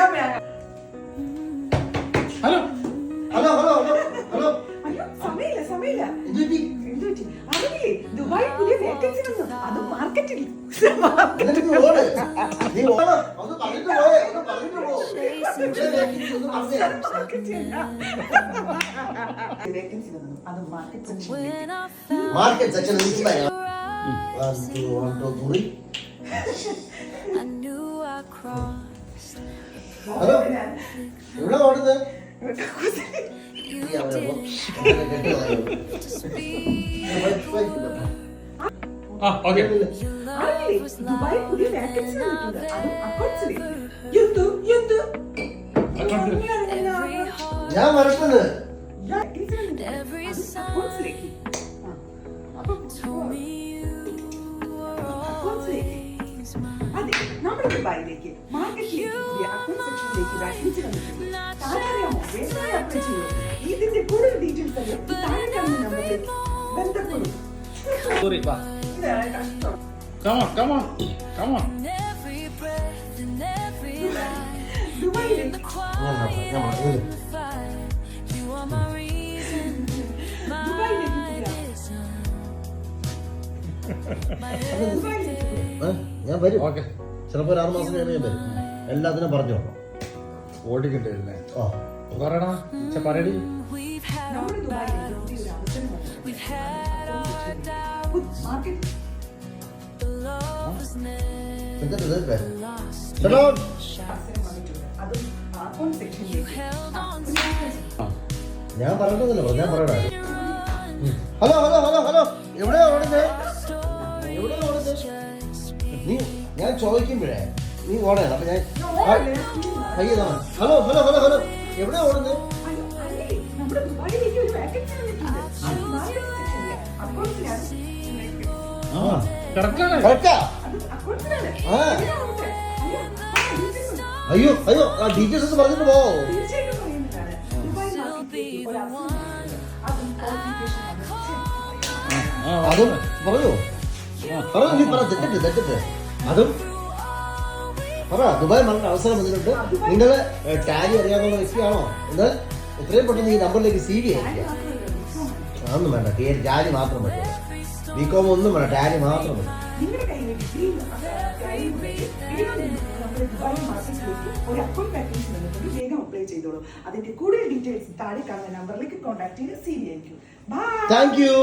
Hello hello hello hello hello. അയ്യോ സമയമില്ല. അറിയില്ലേ ദുബായ് പുതിയ വേക്കൻസി വന്നു. അത് മാർക്കറ്റിൽ. എന്നിട്ട് ഓട്. നീ ഓട്. ഒന്ന് പറഞ്ഞിട്ട് പോയേ. ഒന്ന് പറഞ്ഞിട്ട് പോ. വേക്കൻസി വന്നു. അത് മാർക്കറ്റ് മാർക്കറ്റ് സെക്ഷൻ എനിക്ക് പറയാം. 1 2 3. ഹലോ എവിടെ ഓടുന്നത്? ഓക്കെ ദുബായ് പുതിയ വേക്കൻസി വന്നിട്ടുണ്ട്. അതും അക്കൗണ്ട്സിൽ. ഞാൻ വരട്ടുന്നത് അതെ നമ്മുടെ ദുബായിലേക്ക് മാർക്കറ്റിലേക്ക് പുതിയ അക്കൗണ്ട് സെക്ഷനിലേക്ക് വാക്കൻസി വന്നിട്ടുണ്ട്. താരറിയാമോ വേഗമായി അപ്ലൈ ചെയ്യൂ. ഇതിന്റെ കൂടുതൽ ഡീറ്റെയിൽസ് അറിയാം ഈ താഴെ കാണുന്ന നമ്പറിലേക്ക് ബന്ധപ്പെടും. ഇതാണ് കഷ്ടം. ദുബായിലേക്ക് ഞാൻ വരും. ഓക്കെ ചിലപ്പോ 6 മാസം കഴിഞ്ഞ് ഞാൻ വരും. എല്ലാത്തിനും പറഞ്ഞു ഓടിക്കണ്ടേ ഓ പറയണ പറയടി. നമ്മുടെ ദുബായിലേക്ക് പുതിയ ഒരു അവസരം മാർക്കറ്റ് ഹലോ അവസരം വന്നിട്ടുണ്ട്. അതും അക്കൗണ്ട് സെക്ഷനിലേക്ക്. ഞാൻ പറഞ്ഞതല്ലോ ഞാൻ പറയണ. ഹലോ ഹലോ ഹലോ ഹലോ എവിടെയാ ഓടുന്നത്? എവിടെയാ ഓടുന്നത്? നീ ഞാൻ ചോദിക്കുമ്പോഴേ നീ ഓടണം. അപ്പൊ ഞാൻ ഹലോ ഹലോ ഹലോ ഹലോ എവിടെയാ ഓടുന്നത്? നമ്മുടെ ദുബായിലേക്ക് ഒരു വാക്കൻസി വന്നിട്ടുണ്ട്. അത് മാർക്കറ്റ് സെക്ഷനിലെ അക്കൗണ്ട്സിലാണ്. കറക്റ്റാ? അത് അക്കൗണ്ട്സിലാണ്. അയ്യോ അയ്യോ ആ ഡീറ്റെയിൽസ് ഒന്ന് പറഞ്ഞിട്ട് പോ. തീർച്ചയായിട്ടും പറയുന്നതാണ്. ദുബായ് മാർക്കറ്റിലേക്ക് ഒരു അവസരം വന്നിട്ടുണ്ട്. അതും ക്വാളിഫിക്കേഷൻ അതും പറയൂ പറയൂ നീ പറ തെറ്റിട്ട് അതും പറ. ദുബായ് നല്ല അവസരം വന്നിട്ടുണ്ട്. നിങ്ങൾ ടാലി അറിയാവുന്ന വ്യക്തിയാണോ? എന്നാൽ എത്രയും പെട്ടെന്ന് ഈ നമ്പറിലേക്ക് CV അയക്കുക. അതൊന്നും വേണ്ട. ടാലി മാത്രം മതി. ബികോം ഒന്നും വേണ്ട. ടാലി മാത്രം മതി. നിങ്ങളുടെ കയ്യിലേക്ക് ദുബായ് മാർക്കറ്റിലേക്ക് ഒരു അക്കൗണ്ട് വാക്കൻസി വന്നിട്ടുണ്ട്. വേഗം അപ്ലൈ ചെയ്തോളൂ. അതിന്റെ കൂടുതൽ ഡീറ്റെയിൽസ് താഴെ കാണുന്ന നമ്പറിലേക്ക് കോൺടാക്ട് ചെയ്ത് CV അയക്കും. ബൈ. Thank you.